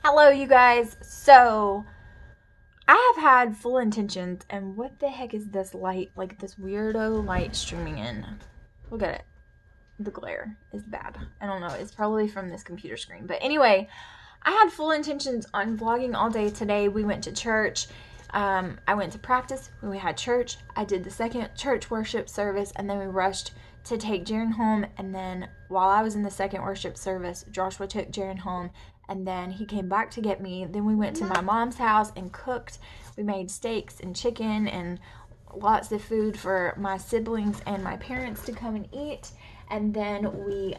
Hello, you guys. So, I have had full intentions, and what the heck is this light? Like this weirdo light streaming in. Look at it. The glare is bad. I don't know. It's probably from this computer screen. But anyway, I had full intentions on vlogging all day today. We went to church. I went to practice. We had church. I did the second church worship service, and then we rushed to take Jaren home. And then while I was in the second worship service, Joshua took Jaren home, and then he came back to get me. Then we went to my mom's house and cooked. We made steaks and chicken and lots of food for my siblings and my parents to come and eat. And then we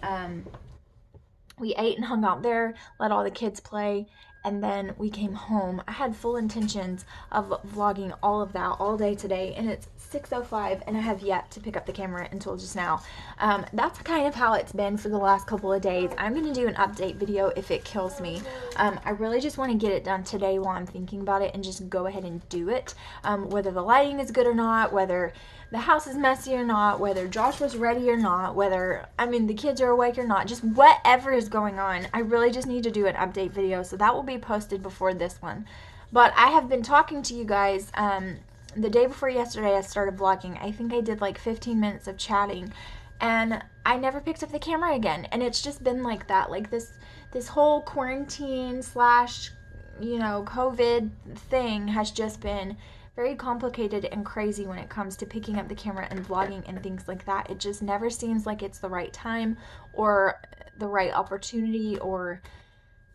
ate and hung out there, let all the kids play, and then we came home. I had full intentions of vlogging all of that all day today, and it's 6:05, and I have yet to pick up the camera until just now. That's kind of how it's been for the last couple of days. I'm going to do an update video if it kills me. I really just want to get it done today while I'm thinking about it and just go ahead and do it. Whether the lighting is good or not, whether the house is messy or not, whether Josh was ready or not, whether, the kids are awake or not, just whatever is going on. I really just need to do an update video, so that will be posted before this one. But I have been talking to you guys, the day before yesterday I started vlogging. I think I did like 15 minutes of chatting, and I never picked up the camera again, and it's just been like that, like this whole quarantine slash, COVID thing has just been very complicated and crazy when it comes to picking up the camera and vlogging and things like that. It just never seems like it's the right time or the right opportunity or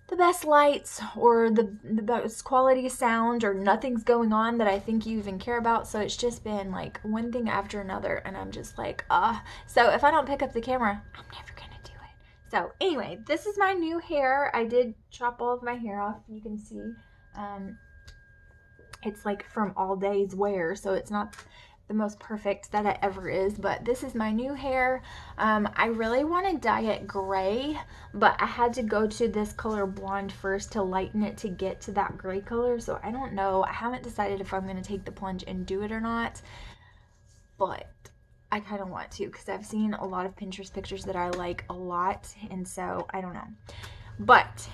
the best lights or the best quality sound, or nothing's going on that I think you even care about. So it's just been like one thing after another, and I'm just like, so if I don't pick up the camera, I'm never gonna do it. So anyway, this is my new hair. I did chop all of my hair off. You can see it's like from all day's wear, so it's not the most perfect that it ever is, but this is my new hair. I really want to dye it gray, but I had to go to this color blonde first to lighten it to get to that gray color, so I don't know. I haven't decided if I'm going to take the plunge and do it or not, but I kind of want to because I've seen a lot of Pinterest pictures that I like a lot, and so I don't know. But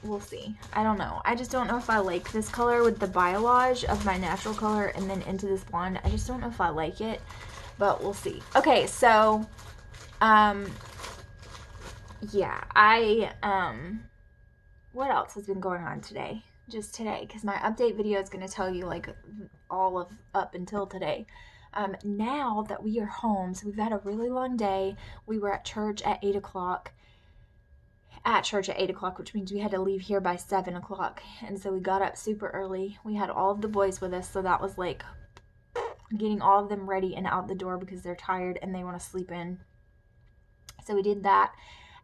we'll see. I don't know. I just don't know if I like this color with the biolage of my natural color and then into this blonde. I just don't know if I like it, but we'll see. Okay, so yeah, what else has been going on today? Just today, because my update video is going to tell you like all of up until today. Now that we are home, so we've had a really long day. We were at church at 8 o'clock. Which means we had to leave here by 7 o'clock. And so we got up super early. We had all of the boys with us, so that was like getting all of them ready and out the door because they're tired and they want to sleep in. So we did that.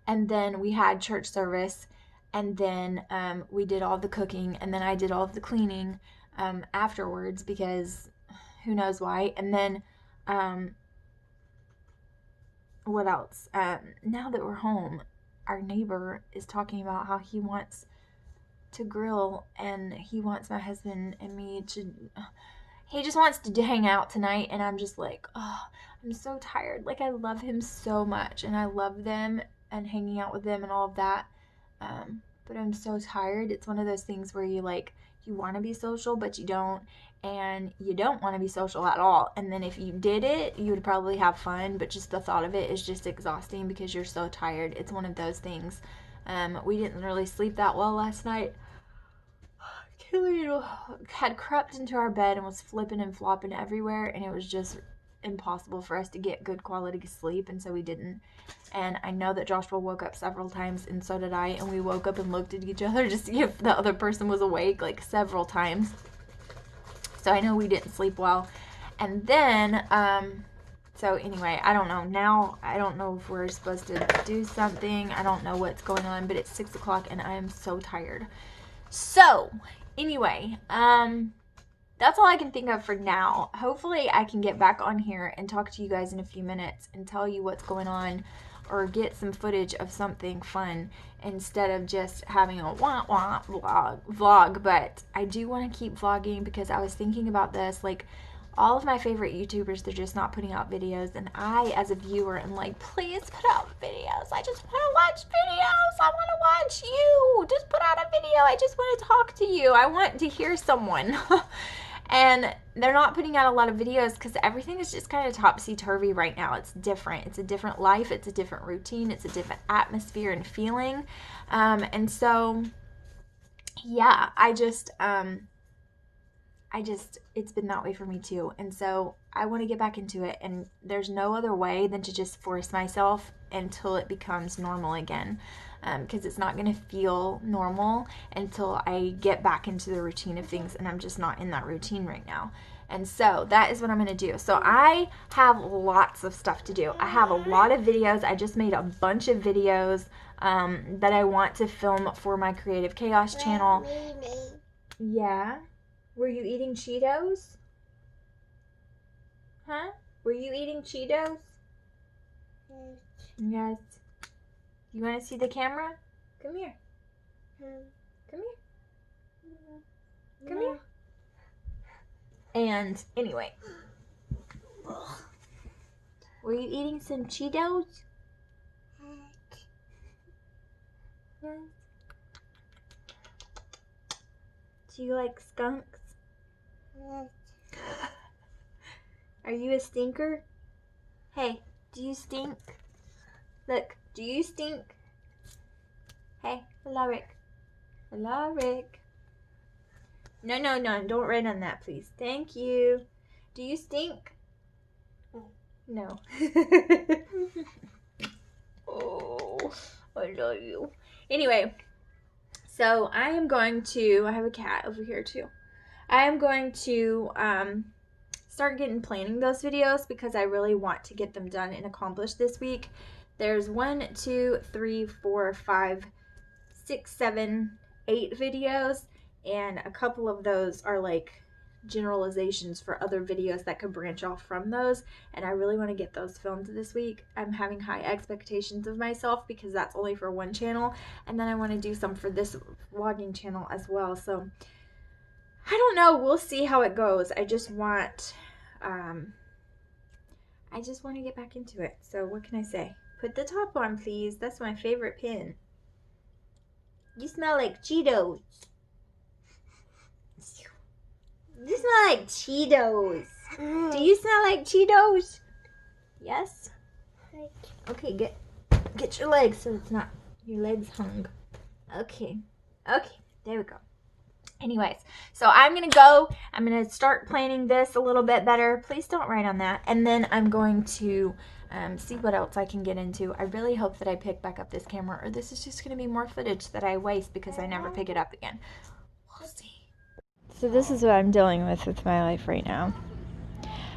And then we had church service. And then we did all the cooking. And then I did all of the cleaning afterwards because who knows why. And then what else? Now that we're home, our neighbor is talking about how he wants to grill and he wants my husband and me to, he just wants to hang out tonight, and I'm just like, I'm so tired. Like, I love him so much and I love them and hanging out with them and all of that, but I'm so tired. It's one of those things where you want to be social but you don't, and you don't want to be social at all. And then if you did it, you would probably have fun, but just the thought of it is just exhausting because you're so tired. It's one of those things. We didn't really sleep that well last night. Killian had crept into our bed and was flipping and flopping everywhere, and it was just impossible for us to get good quality sleep, and so we didn't. And I know that Joshua woke up several times, and so did I, and we woke up and looked at each other to see if the other person was awake, like several times. So I know we didn't sleep well. And then, so anyway, I don't know. Now, I don't know if we're supposed to do something. I don't know what's going on, but it's 6 o'clock and I am so tired. So, anyway, that's all I can think of for now. Hopefully I can get back on here and talk to you guys in a few minutes and tell you what's going on, or get some footage of something fun instead of just having a wah-wah vlog. But I do want to keep vlogging because I was thinking about this, like, all of my favorite YouTubers, they're just not putting out videos, and I, as a viewer, am like, please put out videos. I just want to watch videos. I want to watch you. Just put video. I just want to talk to you. I want to hear someone. And they're not putting out a lot of videos because everything is just kind of topsy-turvy right now. It's different. It's a different life. It's a different routine. It's a different atmosphere and feeling. And so, yeah, it's been that way for me too. And so I want to get back into it. And there's no other way than to just force myself until it becomes normal again. Because it's not going to feel normal until I get back into the routine of things, and I'm just not in that routine right now. And so that is what I'm going to do. So I have lots of stuff to do. I have a lot of videos. I just made a bunch of videos that I want to film for my Creative Chaos channel. Yeah? Were you eating Cheetos? Huh? Were you eating Cheetos? Yes. You want to see the camera? Come here. Come here. Come here. And anyway. Were you eating some Cheetos? Yes. Do you like skunks? Are you a stinker? Hey, do you stink? Look, do you stink? Hey, hello, Rick. Hello, Rick. No, don't write on that, please. Thank you. Do you stink? No. Oh, I love you. Anyway, so I am going to, I have a cat over here too. I am going to start planning those videos because I really want to get them done and accomplished this week. There's 1, 2, 3, 4, 5, 6, 7, 8 videos, and a couple of those are like generalizations for other videos that could branch off from those, and I really want to get those filmed this week. I'm having high expectations of myself because that's only for one channel, and then I want to do some for this vlogging channel as well. So I don't know, we'll see how it goes. I just want to get back into it. So what can I say? Put the top on, please. That's my favorite pin. You smell like Cheetos. You smell like Cheetos. Do you smell like Cheetos? Yes? Okay, get your legs so it's not your legs hung. Okay, there we go. Anyways, so I'm going to start planning this a little bit better. Please don't write on that. And then I'm going to see what else I can get into. I really hope that I pick back up this camera, or this is just going to be more footage that I waste because I never pick it up again. We'll see. So this is what I'm dealing with my life right now.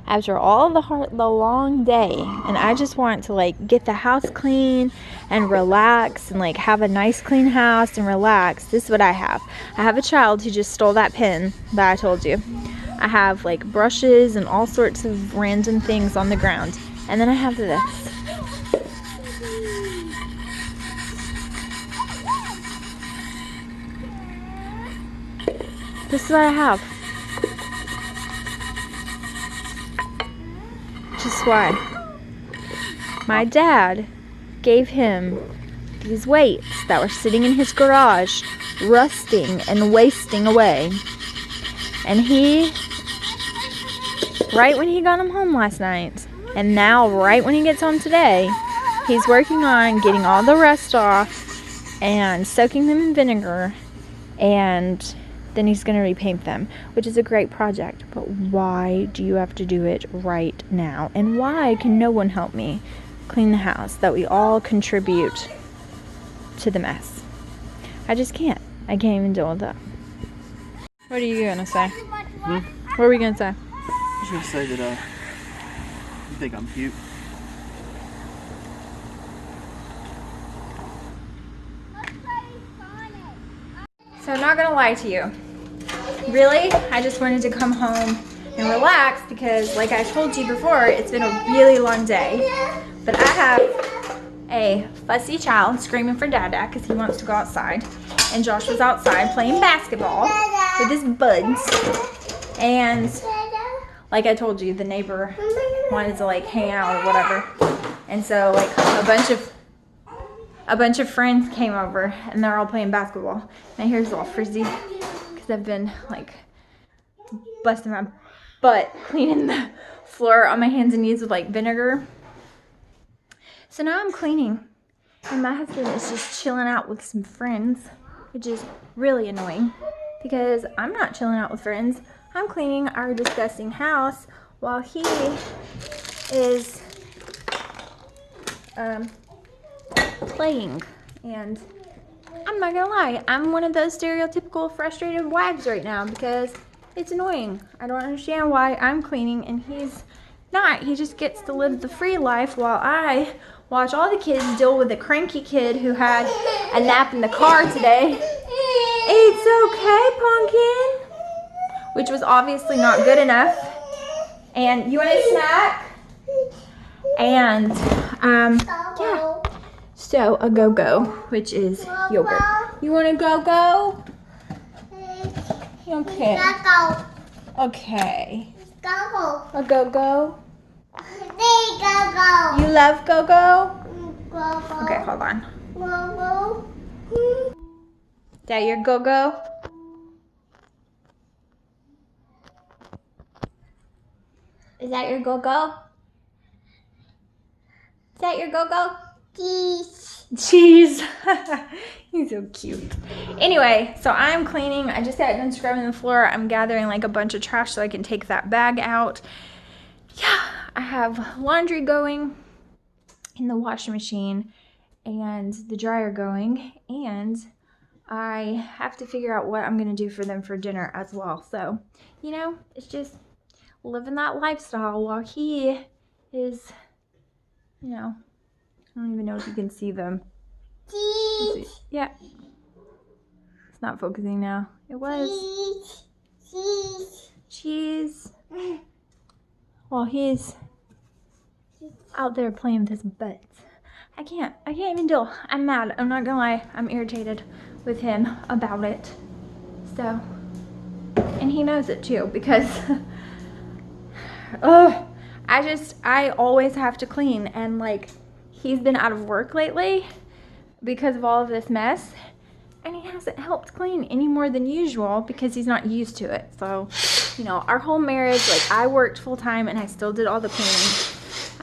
After all the long day, and I just want to like get the house clean and relax and like have a nice clean house and relax. This is what I have. I have a child who just stole that pen that I told you. I have like brushes and all sorts of random things on the ground. And then I have this. This is what I have. Just why my dad gave him these weights that were sitting in his garage, rusting and wasting away. And he, right when he got them home last night, and now right when he gets home today, he's working on getting all the rust off and soaking them in vinegar, and then he's going to repaint them, which is a great project. But why do you have to do it right now? And why can no one help me clean the house, that we all contribute to the mess? I just can't. I can't even deal with that. What are you going to say? What are we going to say? I'm just going to say that you think I'm cute. So I'm not gonna lie to you. Really, I just wanted to come home and relax because, like I told you before, it's been a really long day. But I have a fussy child screaming for Dada because he wants to go outside. And Josh was outside playing basketball with his buds. And like I told you, the neighbor wanted to like hang out or whatever. And so like a bunch of a bunch of friends came over and they're all playing basketball. My hair's all frizzy because I've been like busting my butt cleaning the floor on my hands and knees with like vinegar. So now I'm cleaning and my husband is just chilling out with some friends, which is really annoying because I'm not chilling out with friends. I'm cleaning our disgusting house while he is playing. And I'm not gonna lie, I'm one of those stereotypical frustrated wives right now because it's annoying. I don't understand why I'm cleaning and he's not. He just gets to live the free life while I watch all the kids deal with a cranky kid who had a nap in the car today. It's okay, Pumpkin. Which was obviously not good enough. And you want a snack? And yeah. So a go-go, which is yogurt. You want a go-go? Okay. Okay. A go-go? You love go-go? Okay, hold on. Is that your go-go? Is that your go-go? Is that your go-go? Cheese. He's so cute. Anyway, so I'm cleaning. I just got done scrubbing the floor. I'm gathering like a bunch of trash so I can take that bag out. Yeah, I have laundry going in the washing machine and the dryer going, and I have to figure out what I'm gonna do for them for dinner as well. So, you know, it's just living that lifestyle while he is, you know, I don't even know if you can see them. See. Yeah. It's not focusing now. It was. Cheese. While he's out there playing with his butt. I can't even deal. I'm mad. I'm not gonna lie. I'm irritated with him about it. So, and he knows it too because, I always have to clean, and like, he's been out of work lately because of all of this mess, and he hasn't helped clean any more than usual because he's not used to it. So, you know, our whole marriage, like, I worked full time and I still did all the cleaning.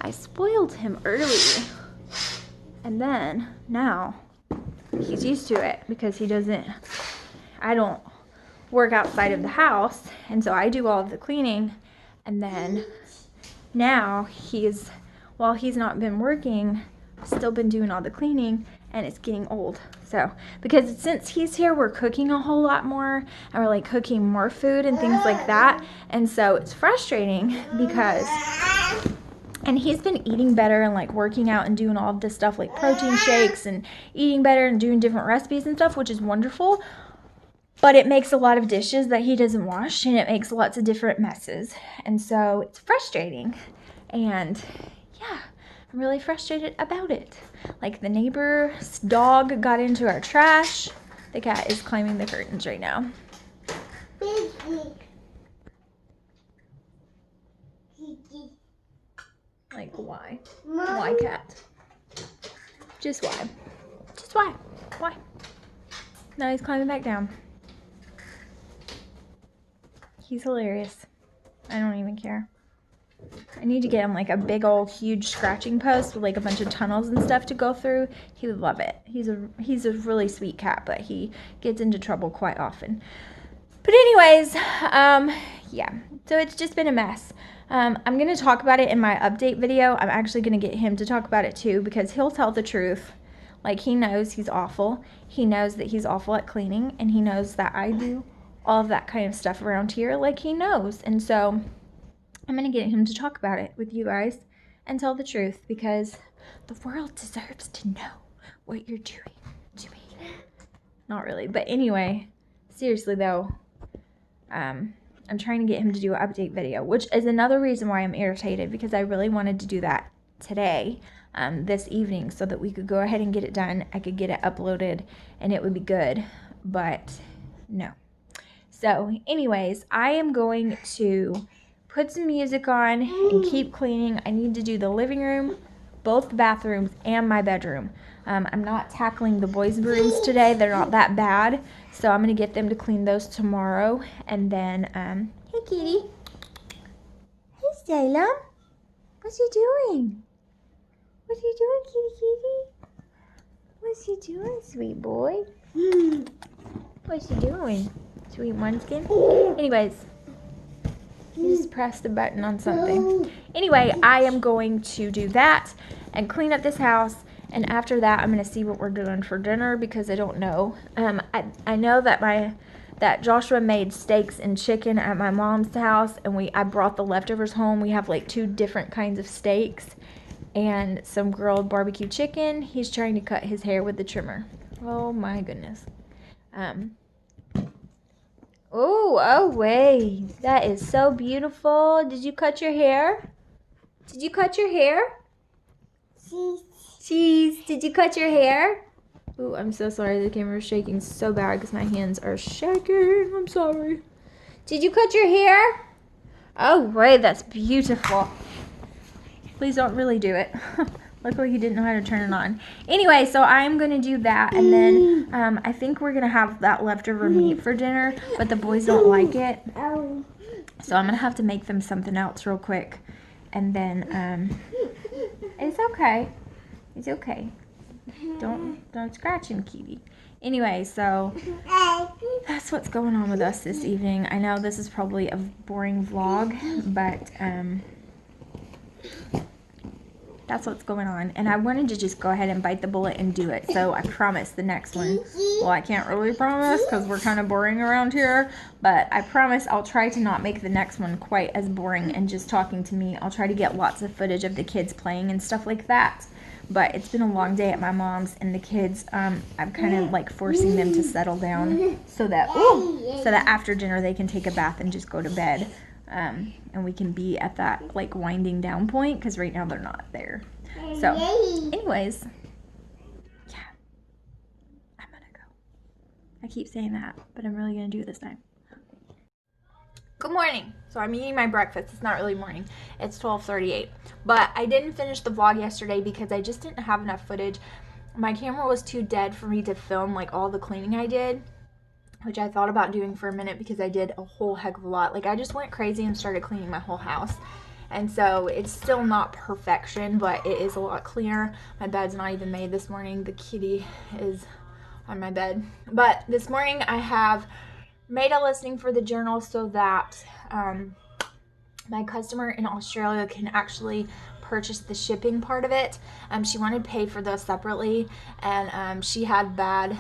I spoiled him early, and then now he's used to it because I don't work outside of the house, and so I do all of the cleaning. And then now while he's not been working, I've still been doing all the cleaning, and it's getting old. So, because since he's here, we're cooking a whole lot more, and we're like cooking more food and things like that. And so it's frustrating because, and he's been eating better and like working out and doing all of this stuff like protein shakes and eating better and doing different recipes and stuff, which is wonderful. But it makes a lot of dishes that he doesn't wash, and it makes lots of different messes. And so it's frustrating. And yeah, I'm really frustrated about it. Like, the neighbor's dog got into our trash. The cat is climbing the curtains right now. Like, why? Why, cat? Just why? Just why? Why? Now he's climbing back down. He's hilarious. I don't even care. I need to get him like a big old huge scratching post with like a bunch of tunnels and stuff to go through. He would love it. He's a really sweet cat, but he gets into trouble quite often. But anyways, yeah. So it's just been a mess. I'm going to talk about it in my update video. I'm actually going to get him to talk about it too, because he'll tell the truth. Like, he knows he's awful. He knows that he's awful at cleaning, and he knows that I do all of that kind of stuff around here. Like, he knows. And so I'm going to get him to talk about it with you guys and tell the truth, because the world deserves to know what you're doing to me. Not really. But anyway, seriously though, I'm trying to get him to do an update video, which is another reason why I'm irritated, because I really wanted to do that today, this evening, so that we could go ahead and get it done. I could get it uploaded and it would be good, but no. So anyways, I am going to put some music on and keep cleaning. I need to do the living room, both bathrooms and my bedroom. I'm not tackling the boys' rooms today. They're not that bad. So I'm going to get them to clean those tomorrow. And then, hey, kitty. Hey, Salem. What's you doing? What's you doing, kitty, kitty? What's you doing, sweet boy? What's you doing, sweet munchkin? Anyways, you just pressed the button on something. Anyway, I am going to do that and clean up this house. And after that, I'm going to see what we're doing for dinner because I don't know. I know that Joshua made steaks and chicken at my mom's house, and I brought the leftovers home. We have like 2 different kinds of steaks and some grilled barbecue chicken. He's trying to cut his hair with the trimmer. Oh my goodness. Oh wait, that is so beautiful. Did you cut your hair? Did you cut your hair? Cheese. Did you cut your hair? Ooh, I'm so sorry. The camera is shaking so bad because my hands are shaking. I'm sorry. Did you cut your hair? Oh wait, that's beautiful. Please don't really do it. Luckily, he didn't know how to turn it on. Anyway, so I'm going to do that, and then I think we're going to have that leftover meat for dinner, but the boys don't like it. So I'm going to have to make them something else real quick, and then it's okay. It's okay. Don't scratch him, Kiwi. Anyway, so that's what's going on with us this evening. I know this is probably a boring vlog, but that's what's going on. And I wanted to just go ahead and bite the bullet and do it. So I promise the next one, well, I can't really promise because we're kind of boring around here, but I promise I'll try to not make the next one quite as boring and just talking to me. I'll try to get lots of footage of the kids playing and stuff like that. But it's been a long day at my mom's, and the kids, I'm kind of like forcing them to settle down so that after dinner they can take a bath and just go to bed. And we can be at that like winding down point because right now they're not there. So anyways, yeah, I'm gonna go. I keep saying that, but I'm really gonna do it this time. Good morning. So I'm eating my breakfast. It's not really morning. It's 12:38. But I didn't finish the vlog yesterday because I just didn't have enough footage. My camera was too dead for me to film like all the cleaning I did, which I thought about doing for a minute because I did a whole heck of a lot. Like I just went crazy and started cleaning my whole house. And so it's still not perfection, but it is a lot cleaner. My bed's not even made this morning. The kitty is on my bed. But this morning I have made a listing for the journal so that my customer in Australia can actually purchase the shipping part of it. She wanted to pay for those separately, and she had bad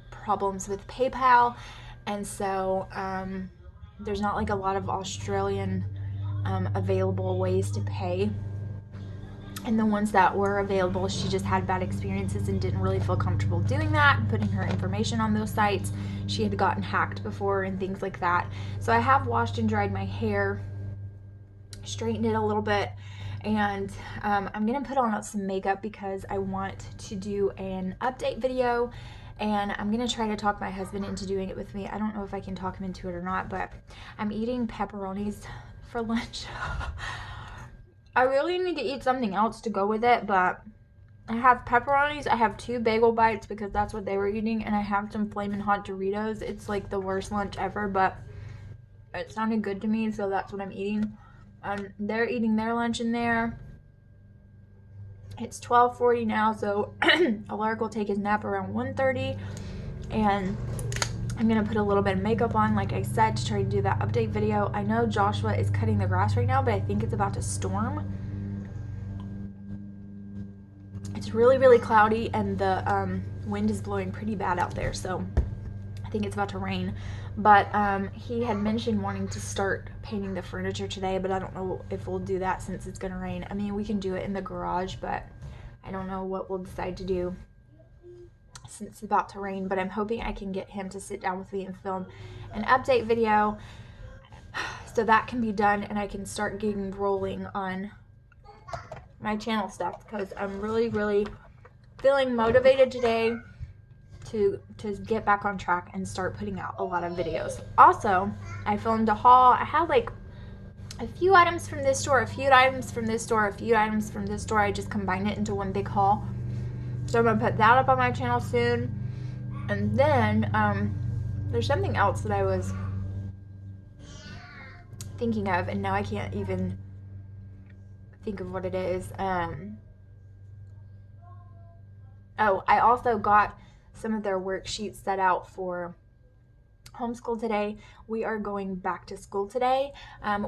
problems with PayPal, and so there's not like a lot of Australian available ways to pay. And the ones that were available, she just had bad experiences and didn't really feel comfortable doing that, putting her information on those sites. She had gotten hacked before and things like that. So I have washed and dried my hair, straightened it a little bit, and I'm gonna put on some makeup because I want to do an update video, and I'm gonna try to talk my husband into doing it with me. I don't know if I can talk him into it or not, but I'm eating pepperonis for lunch. I really need to eat something else to go with it, but I have pepperonis, I have 2 bagel bites because that's what they were eating, and I have some Flamin' Hot Doritos. It's like the worst lunch ever, but it sounded good to me, so that's what I'm eating. They're eating their lunch in there. It's 12:40 now, so Alaric will take his nap around 1:30, and I'm gonna put a little bit of makeup on, like I said, to try to do that update video. I know Joshua is cutting the grass right now, but I think it's about to storm. It's really, really cloudy, and the wind is blowing pretty bad out there, so I think it's about to rain. But he had mentioned wanting to start painting the furniture today, but I don't know if we'll do that since it's gonna rain. I mean, we can do it in the garage, but I don't know what we'll decide to do since it's about to rain. But I'm hoping I can get him to sit down with me and film an update video so that can be done and I can start getting rolling on my channel stuff, because I'm really, really feeling motivated today to get back on track and start putting out a lot of videos. Also, I filmed a haul. I had like a few items from this store, a few items from this store, a few items from this store. I just combine it into one big haul. So I'm going to put that up on my channel soon. And then there's something else that I was thinking of, and now I can't even think of what it is. Oh, I also got some of their worksheets set out for homeschool today. We are going back to school today.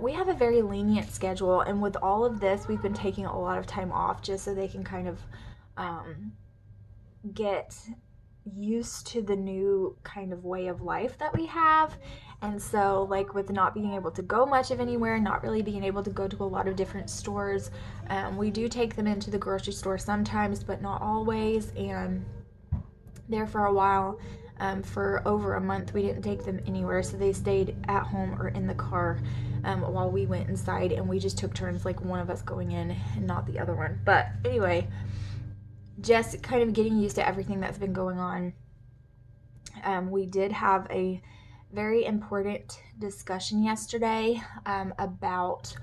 We have a very lenient schedule, and with all of this, we've been taking a lot of time off just so they can kind of get used to the new kind of way of life that we have. And so, like, with not being able to go much of anywhere, not really being able to go to a lot of different stores, we do take them into the grocery store sometimes, but not always. And there for a while, for over a month, we didn't take them anywhere, so they stayed at home or in the car while we went inside, and we just took turns, like one of us going in and not the other one. But anyway, just kind of getting used to everything that's been going on. We did have a very important discussion yesterday about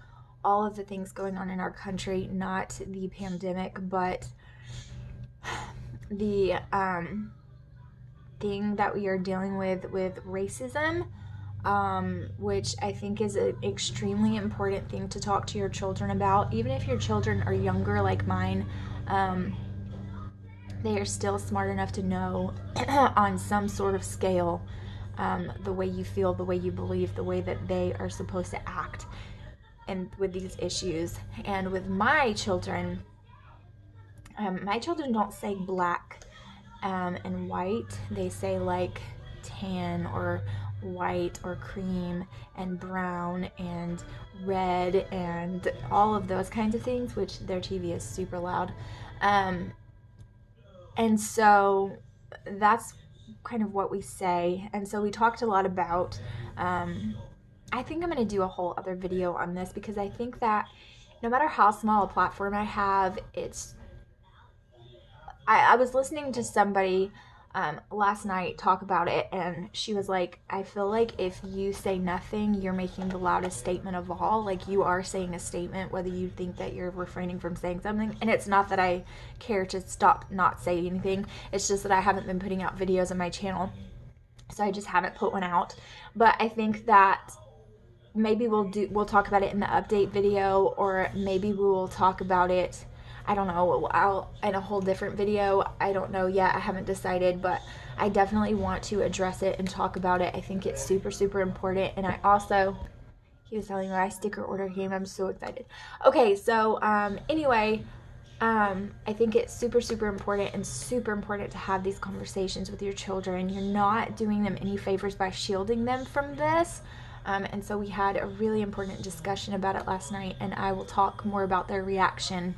all of the things going on in our country, not the pandemic, but the thing that we are dealing with racism, which I think is an extremely important thing to talk to your children about. Even if your children are younger like mine, they are still smart enough to know on some sort of scale the way you feel, the way you believe, the way that they are supposed to act and with these issues. And with my children don't say black and white. They say like tan or white or cream and brown and red and all of those kinds of things, which their TV is super loud. And so that's kind of what we say. And so we talked a lot about, I think I'm going to do a whole other video on this, because I think that no matter how small a platform I have, I was listening to somebody last night talk about it, and she was like, I feel like if you say nothing, you're making the loudest statement of all. Like, you are saying a statement, whether you think that you're refraining from saying something. And it's not that I care to stop not saying anything. It's just that I haven't been putting out videos on my channel, so I just haven't put one out. But I think that maybe we'll talk about it in the update video, or maybe we will talk about it, I don't know, in a whole different video. I don't know yet. I haven't decided, but I definitely want to address it and talk about it. I think it's super, super important. And I also, he was telling me my sticker order came. I'm so excited. Okay, so anyway, I think it's super, super important, and super important to have these conversations with your children. You're not doing them any favors by shielding them from this. And so we had a really important discussion about it last night, and I will talk more about their reaction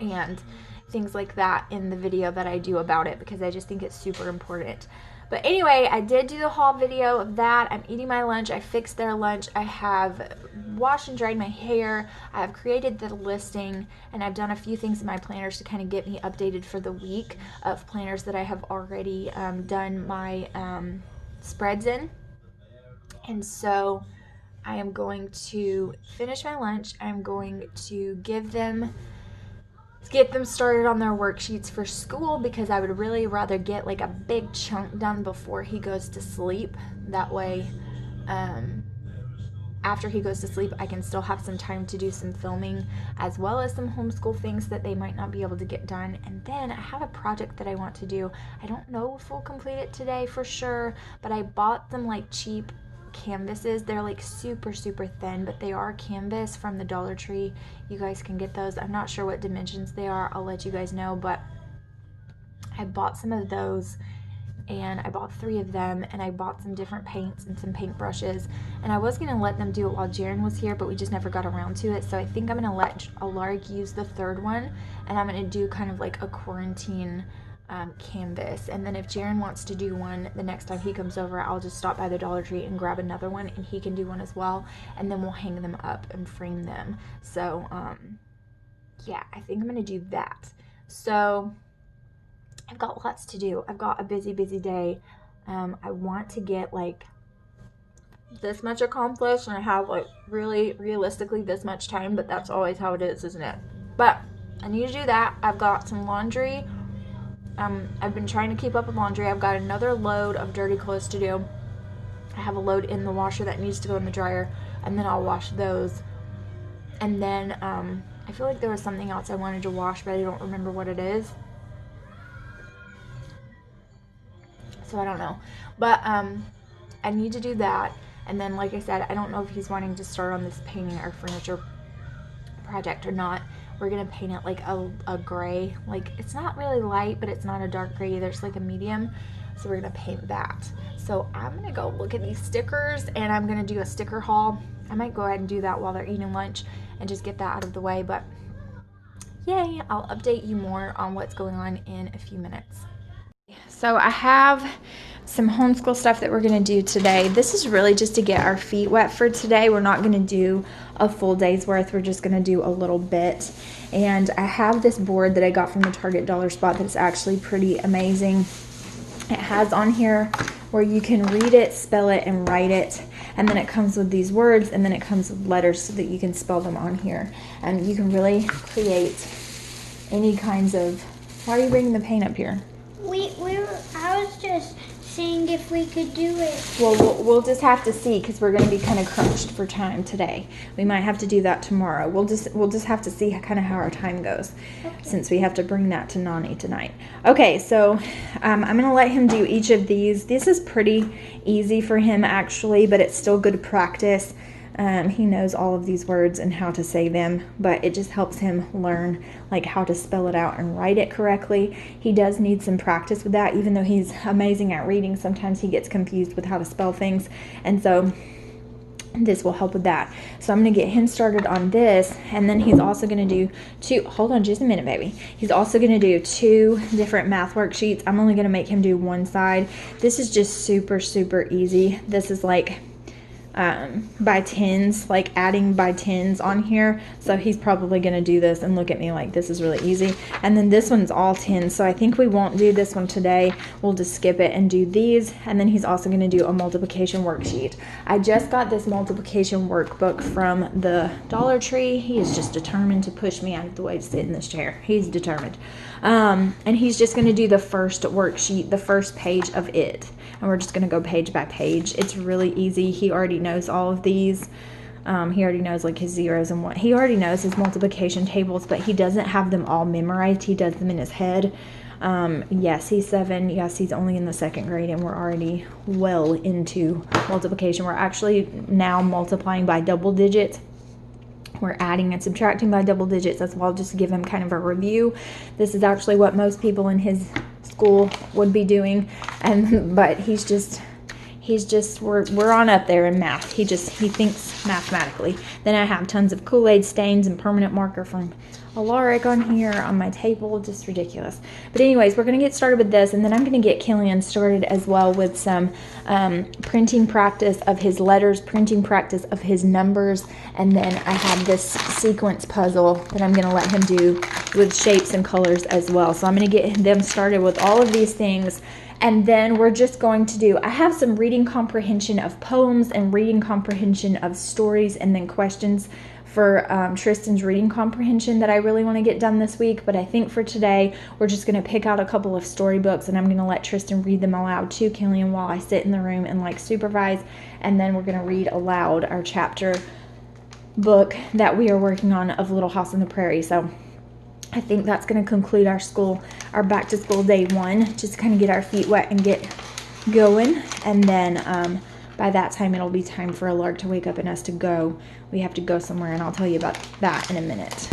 and things like that in the video that I do about it, because I just think it's super important. But anyway, I did do the haul video of that. I'm eating my lunch. I fixed their lunch. I have washed and dried my hair. I have created the listing, and I've done a few things in my planners to kind of get me updated for the week of planners that I have already done my spreads in. And so I am going to finish my lunch. I'm going to get them started on their worksheets for school, because I would really rather get like a big chunk done before he goes to sleep. That way, after he goes to sleep, I can still have some time to do some filming, as well as some homeschool things that they might not be able to get done. And then I have a project that I want to do. I don't know if we'll complete it today for sure, but I bought them like cheap canvases. They're like super, super thin, but they are canvas from the Dollar Tree. You guys can get those. I'm not sure what dimensions they are. I'll let you guys know, but I bought some of those, and I bought 3 of them, and I bought some different paints and some paint brushes, and I was going to let them do it while Jaren was here, but we just never got around to it. So I think I'm going to let Alarg use the 3rd one, and I'm going to do kind of like a quarantine canvas. And then if Jaren wants to do one the next time he comes over, I'll just stop by the Dollar Tree and grab another one, and he can do one as well, and then we'll hang them up and frame them. So yeah, I think I'm gonna do that. So I've got lots to do. I've got a busy day. I want to get like this much accomplished and I have like really realistically this much time, but that's always how it is, isn't it? But I need to do that. I've got some laundry. I've been trying to keep up with laundry. I've got another load of dirty clothes to do. I have a load in the washer that needs to go in the dryer, and then I'll wash those. And then I feel like there was something else I wanted to wash, but I don't remember what it is. So I don't know. But I need to do that. And then, like I said, I don't know if he's wanting to start on this painting our furniture project or not. We're going to paint it like a gray. Like, it's not really light, but it's not a dark gray either. It's like a medium. So we're going to paint that. So I'm going to go look at these stickers, and I'm going to do a sticker haul. I might go ahead and do that while they're eating lunch and just get that out of the way. But yay, I'll update you more on what's going on in a few minutes. So I have some homeschool stuff that we're going to do today. This is really just to get our feet wet for today. We're not going to do a full day's worth. We're just going to do a little bit. And I have this board that I got from the Target Dollar Spot that's actually pretty amazing. It has on here where you can read it, spell it, and write it. And then it comes with these words, and then it comes with letters so that you can spell them on here. And you can really create any kinds of... Why are you bringing the paint up here? I was just seeing if we could do it. Well, we'll just have to see because we're going to be kind of crunched for time today. We might have to do that tomorrow. We'll just have to see kind of how our time goes, since we have to bring that to Nani tonight. Okay, so I'm going to let him do each of these. This is pretty easy for him actually, but it's still good practice. He knows all of these words and how to say them, but it just helps him learn like how to spell it out and write it correctly. He does need some practice with that, even though he's amazing at reading. Sometimes he gets confused with how to spell things, and so this will help with that. So I'm going to get him started on this, and then he's also going to do hold on just a minute, baby. He's also going to do 2 different math worksheets. I'm only going to make him do one side. This is just super, super easy. This is like by tens, like adding by tens on here. So he's probably going to do this and look at me like this is really easy. And then this one's all tens. So I think we won't do this one today. We'll just skip it and do these. And then he's also going to do a multiplication worksheet. I just got this multiplication workbook from the Dollar Tree. He is just determined to push me out of the way to sit in this chair. He's determined. And he's just going to do the first worksheet, the first page of it. And we're just going to go page by page. It's really easy. He already knows all of these. He already knows like his zeros and what. He already knows his multiplication tables, but he doesn't have them all memorized. He does them in his head. Yes, he's 7. Yes, he's only in the 2nd grade, and we're already well into multiplication. We're actually now multiplying by double digits. We're adding and subtracting by double digits as well, just to give him kind of a review. This is actually what most people in his school would be doing, but we're on up there in math. He thinks mathematically. Then I have tons of Kool-Aid stains and permanent marker from Alaric on here on my table, just ridiculous. But anyways, we're going to get started with this, and then I'm going to get Killian started as well with some printing practice of his letters, printing practice of his numbers, and then I have this sequence puzzle that I'm going to let him do with shapes and colors as well. So I'm going to get them started with all of these things. And then we're just going to I have some reading comprehension of poems and reading comprehension of stories, and then questions for Tristan's reading comprehension that I really want to get done this week. But I think for today, we're just going to pick out a couple of storybooks, and I'm going to let Tristan read them aloud to Killian while I sit in the room and like supervise. And then we're going to read aloud our chapter book that we are working on of Little House on the Prairie. So I think that's going to conclude our back to school day 1, just to kind of get our feet wet and get going. And then by that time, it'll be time for Alaric to wake up and us to go. We have to go somewhere, and I'll tell you about that in a minute.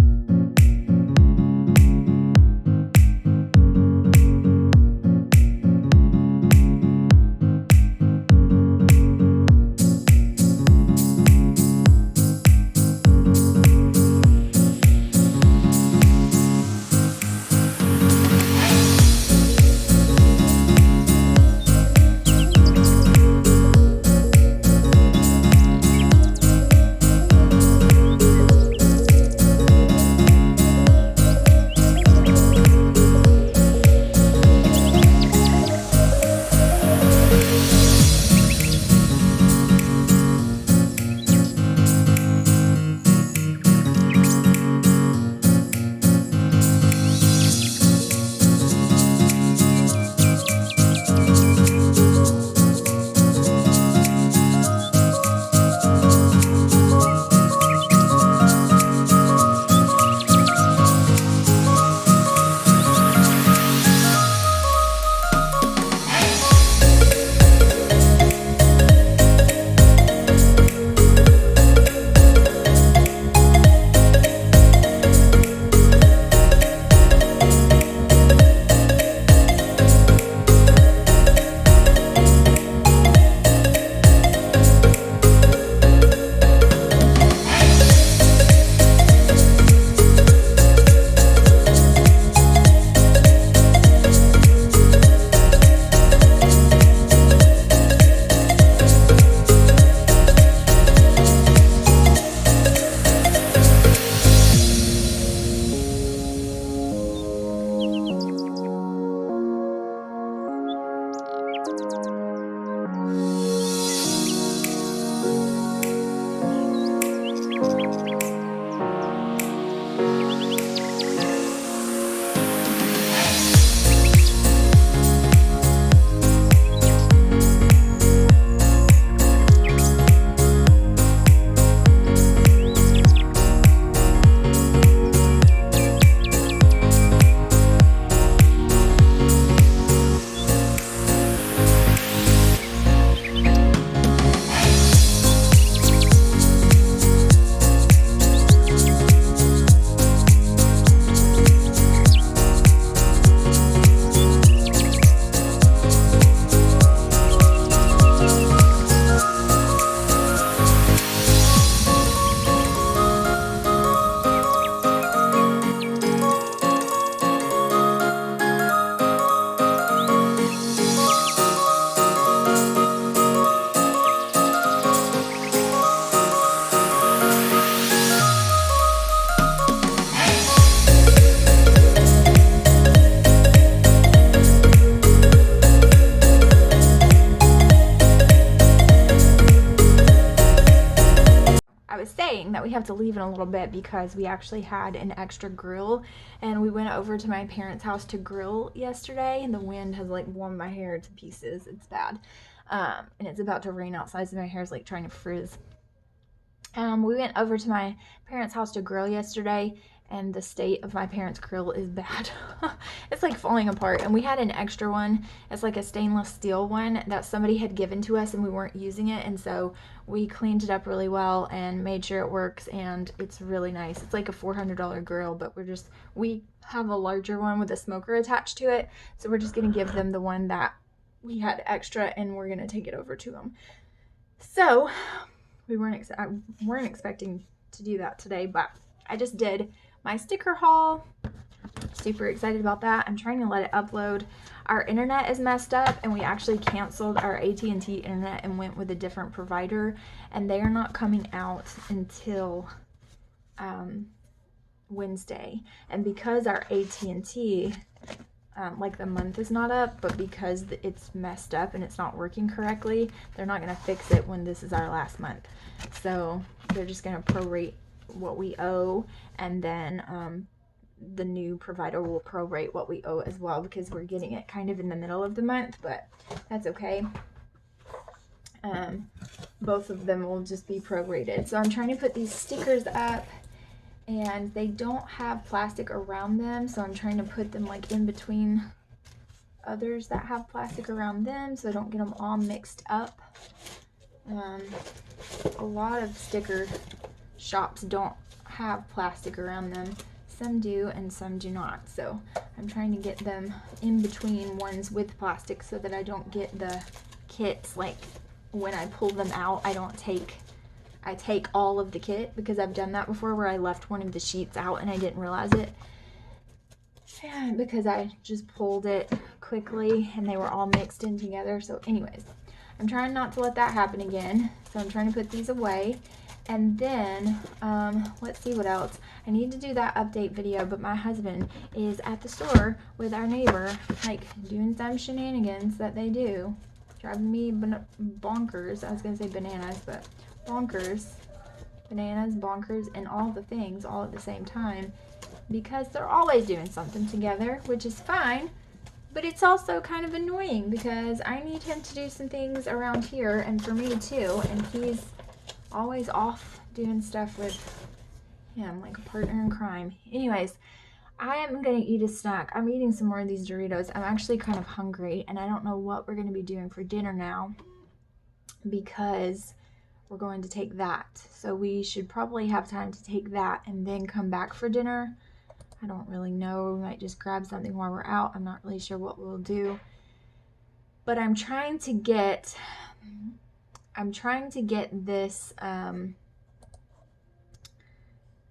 saying that we have to leave in a little bit because we actually had an extra grill, and we went over to my parents' house to grill yesterday, and the wind has like blown my hair to pieces. It's bad. And it's about to rain outside, so my hair is like trying to frizz. We went over to my parents' house to grill yesterday, and the state of my parents' grill is bad. It's like falling apart. And we had an extra one. It's like a stainless steel one that somebody had given to us, and we weren't using it. And so we cleaned it up really well and made sure it works, and it's really nice. It's like a $400 grill, but we have a larger one with a smoker attached to it. So we're just going to give them the one that we had extra, and we're going to take it over to them. So we weren't expecting to do that today, but I just did my sticker haul. Super excited about that. I'm trying to let it upload. Our internet is messed up, and we actually canceled our AT&T internet and went with a different provider, and they are not coming out until Wednesday. And because our AT&T like the month is not up, but because it's messed up and it's not working correctly, they're not going to fix it when this is our last month. So they're just going to prorate what we owe, and then the new provider will prorate what we owe as well, because we're getting it kind of in the middle of the month, but that's okay. Both of them will just be prorated. So I'm trying to put these stickers up, and they don't have plastic around them, so I'm trying to put them like in between others that have plastic around them so I don't get them all mixed up. A lot of sticker shops don't have plastic around them. Some do and some do not, so I'm trying to get them in between ones with plastic so that I don't get the kits, like when I pull them out, I take all of the kit, because I've done that before where I left one of the sheets out and I didn't realize it. And because I just pulled it quickly and they were all mixed in together. So anyways, I'm trying not to let that happen again. So I'm trying to put these away. And then, let's see what else. I need to do that update video, but my husband is at the store with our neighbor, like doing some shenanigans that they do. Driving me bonkers. I was going to say bananas, but bonkers. Bananas, bonkers, and all the things all at the same time, because they're always doing something together, which is fine, but it's also kind of annoying because I need him to do some things around here, and for me too, and he's always off doing stuff with him, like a partner in crime. Anyways, I am going to eat a snack. I'm eating some more of these Doritos. I'm actually kind of hungry, and I don't know what we're going to be doing for dinner now, because we're going to take that. So we should probably have time to take that and then come back for dinner. I don't really know. We might just grab something while we're out. I'm not really sure what we'll do. But I'm trying to get this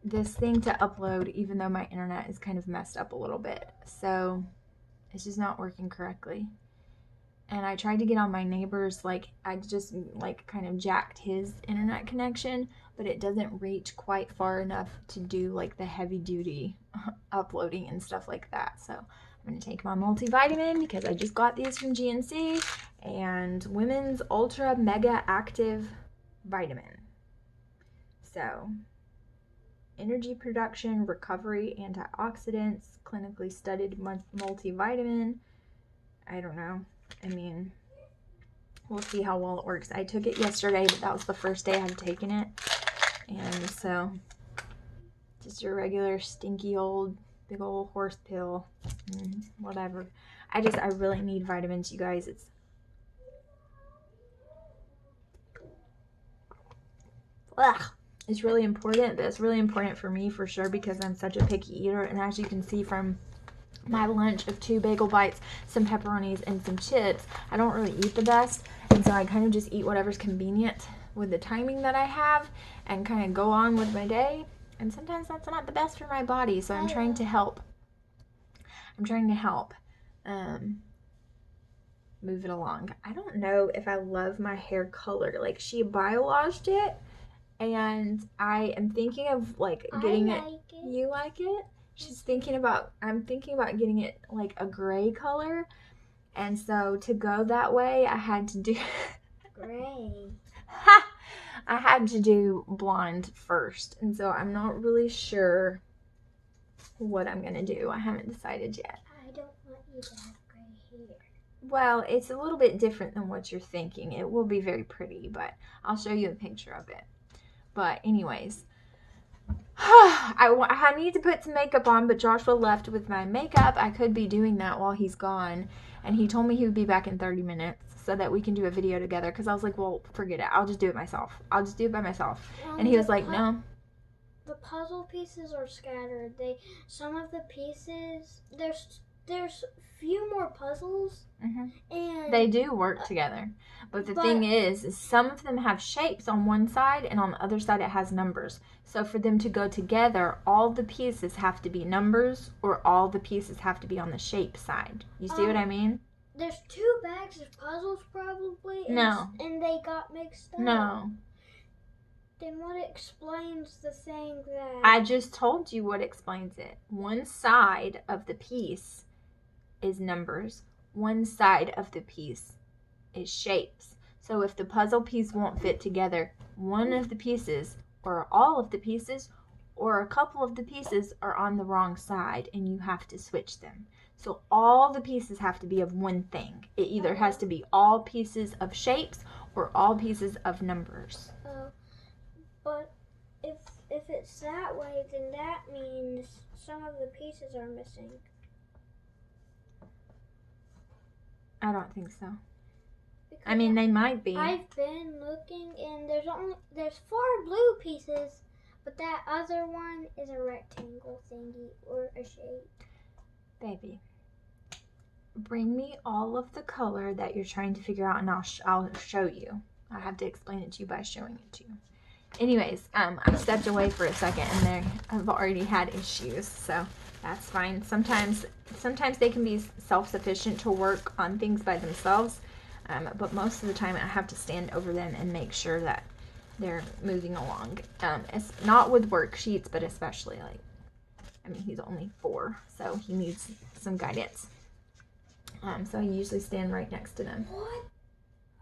this thing to upload, even though my internet is kind of messed up a little bit. So it's just not working correctly. And I tried to get on my neighbor's, like, I just, like, kind of jacked his internet connection, but it doesn't reach quite far enough to do, like, the heavy-duty uploading and stuff like that. So I'm going to take my multivitamin, because I just got these from GNC, and Women's Ultra Mega Active Vitamin. So, energy production, recovery, antioxidants, clinically studied multivitamin. I don't know. I mean, we'll see how well it works. I took it yesterday, but that was the first day I'd taken it. And so, just your regular stinky old, big old horse pill. Whatever. I really need vitamins, you guys. It's really important. It's really important for me, for sure, because I'm such a picky eater. And as you can see from my lunch of 2 bagel bites, some pepperonis, and some chips, I don't really eat the best, and so I kind of just eat whatever's convenient with the timing that I have and kind of go on with my day, and sometimes that's not the best for my body, so I'm trying to help move it along. I don't know if I love my hair color. Like, she bio-washed it, and I am thinking of, like, getting it. You like it? I'm thinking about getting it like a gray color, and so to go that way I had to do Gray. I had to do blonde first, and so I'm not really sure what I'm gonna do. I haven't decided yet. I don't want you to have gray hair. Well, it's a little bit different than what you're thinking. It will be very pretty, but I'll show you a picture of it. But anyways, I need to put some makeup on, but Joshua left with my makeup. I could be doing that while he's gone, and he told me he would be back in 30 minutes so that we can do a video together, because I was like, well, forget it. I'll just do it myself. I'll just do it by myself. And he was like, no. The puzzle pieces are scattered. Some of the pieces, there's few more puzzles, and They do work together. But the thing is some of them have shapes on one side, and on the other side it has numbers. So for them to go together, all the pieces have to be numbers, or all the pieces have to be on the shape side. You see what I mean? There's 2 bags of puzzles probably. No. And they got mixed up. No. Then what explains the thing that... I just told you what explains it. One side of the piece is numbers. One side of the piece is shapes. So if the puzzle piece won't fit together, one of the pieces, or all of the pieces, or a couple of the pieces are on the wrong side, and you have to switch them. So all the pieces have to be of one thing. It either has to be all pieces of shapes or all pieces of numbers. But if it's that way, then that means some of the pieces are missing. I don't think so. Because I mean, they might be. I've been looking, and there's 4 blue pieces, but that other one is a rectangle thingy or a shape. Baby, bring me all of the color that you're trying to figure out, and I'll show you. I have to explain it to you by showing it to you. Anyways, I stepped away for a second, and I've already had issues, so that's fine. Sometimes they can be self-sufficient to work on things by themselves, but most of the time I have to stand over them and make sure that they're moving along. It's not with worksheets, but especially he's only 4, so he needs some guidance. So I usually stand right next to them. What?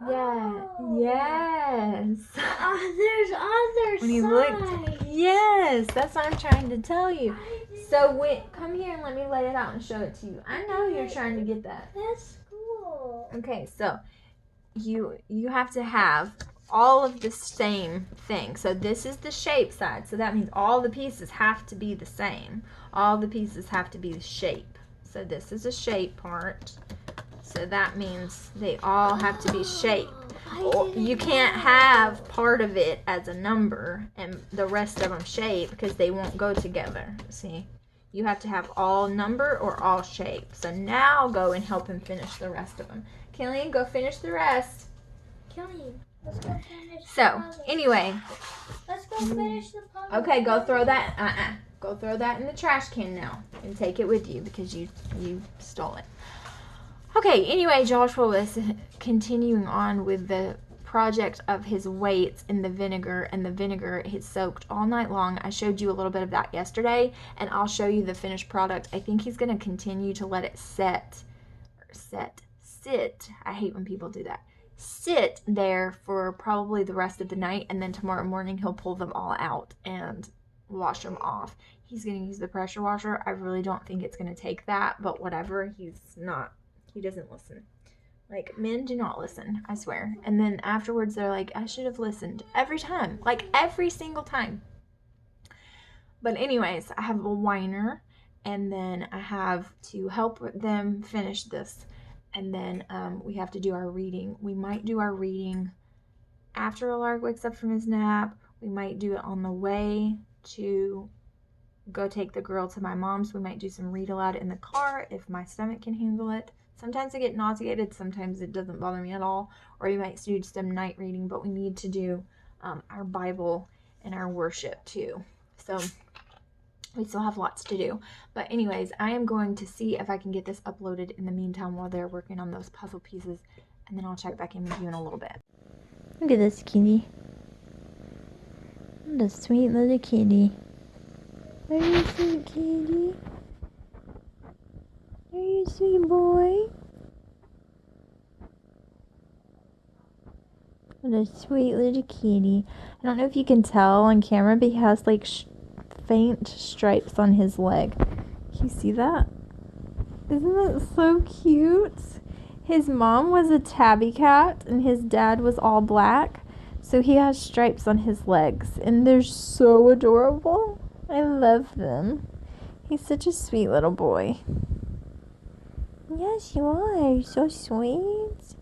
Yeah. Oh. Yes. There's other When he looked, yes, that's what I'm trying to tell you. So come here and let me lay it out and show it to you. I know you're trying to get that. That's cool. Okay, so you have to have all of the same thing. So this is the shape side. So that means all the pieces have to be the same. All the pieces have to be the shape. So this is a shape part. So that means they all have to be shape. You can't have part of it as a number and the rest of them shape, because they won't go together. See? You have to have all number or all shape. So now go and help him finish the rest of them. Killian, go finish the rest. Killian, let's go finish So, the puzzle. anyway. Let's go finish the puzzle. Okay, go throw that. Go throw that in the trash can now and take it with you, because you stole it. Okay, anyway, Joshua was continuing on with the project of his weights in the vinegar, and the vinegar is soaked all night long. I showed you a little bit of that yesterday, and I'll show you the finished product. I think he's going to continue to let it sit. I hate when people do that. Sit there for probably the rest of the night, and then tomorrow morning he'll pull them all out and wash them off. He's going to use the pressure washer. I really don't think it's going to take that, but whatever. He doesn't listen. Like, men do not listen, I swear. And then afterwards they're like, I should have listened. Every time. Like, every single time. But anyways, I have a whiner, and then I have to help them finish this. And then we have to do our reading. We might do our reading after Alarg wakes up from his nap. We might do it on the way to go take the girl to my mom's. We might do some read aloud in the car if my stomach can handle it. Sometimes I get nauseated, sometimes it doesn't bother me at all. Or you might do some night reading, but we need to do our Bible and our worship too. So we still have lots to do. But anyways, I am going to see if I can get this uploaded in the meantime while they're working on those puzzle pieces. And then I'll check back in with you in a little bit. Look at this kitty. The sweet little kitty. Are you sweet kitty? Are you sweet boy? What a sweet little kitty. I don't know if you can tell on camera, but he has like faint stripes on his leg. Can you see that? Isn't that so cute? His mom was a tabby cat and his dad was all black. So he has stripes on his legs and they're so adorable. I love them. He's such a sweet little boy. Yes, you are. You're so sweet.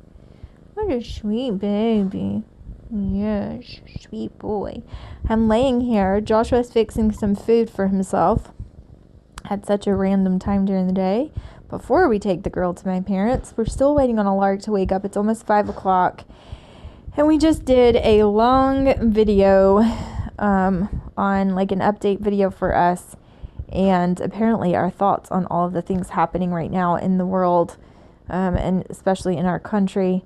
What a sweet baby. Yes, sweet boy. I'm laying here. Joshua's fixing some food for himself. Had such a random time during the day. Before we take the girl to my parents, we're still waiting on a Lark to wake up. It's almost 5 o'clock. And we just did a long video on like an update video for us. And apparently our thoughts on all of the things happening right now in the world, and especially in our country.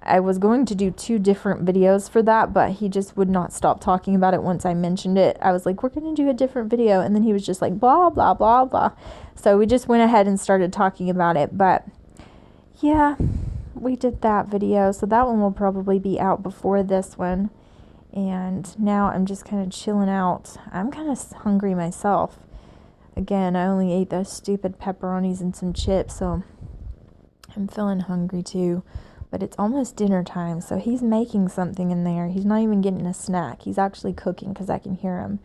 I was going to do 2 different videos for that, but he just would not stop talking about it once I mentioned it. I was like, we're going to do a different video. And then he was just like, blah, blah, blah, blah. So we just went ahead and started talking about it. But yeah, we did that video. So that one will probably be out before this one. And now I'm just kind of chilling out. I'm kind of hungry myself. Again, I only ate those stupid pepperonis and some chips. So I'm feeling hungry too. But it's almost dinner time, so he's making something in there. He's not even getting a snack. He's actually cooking because I can hear him.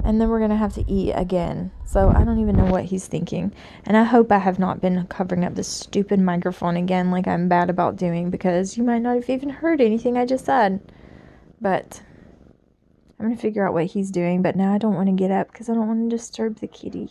And then we're going to have to eat again. So I don't even know what he's thinking. And I hope I have not been covering up this stupid microphone again like I'm bad about doing, because you might not have even heard anything I just said. But I'm going to figure out what he's doing. But now I don't want to get up because I don't want to disturb the kitty.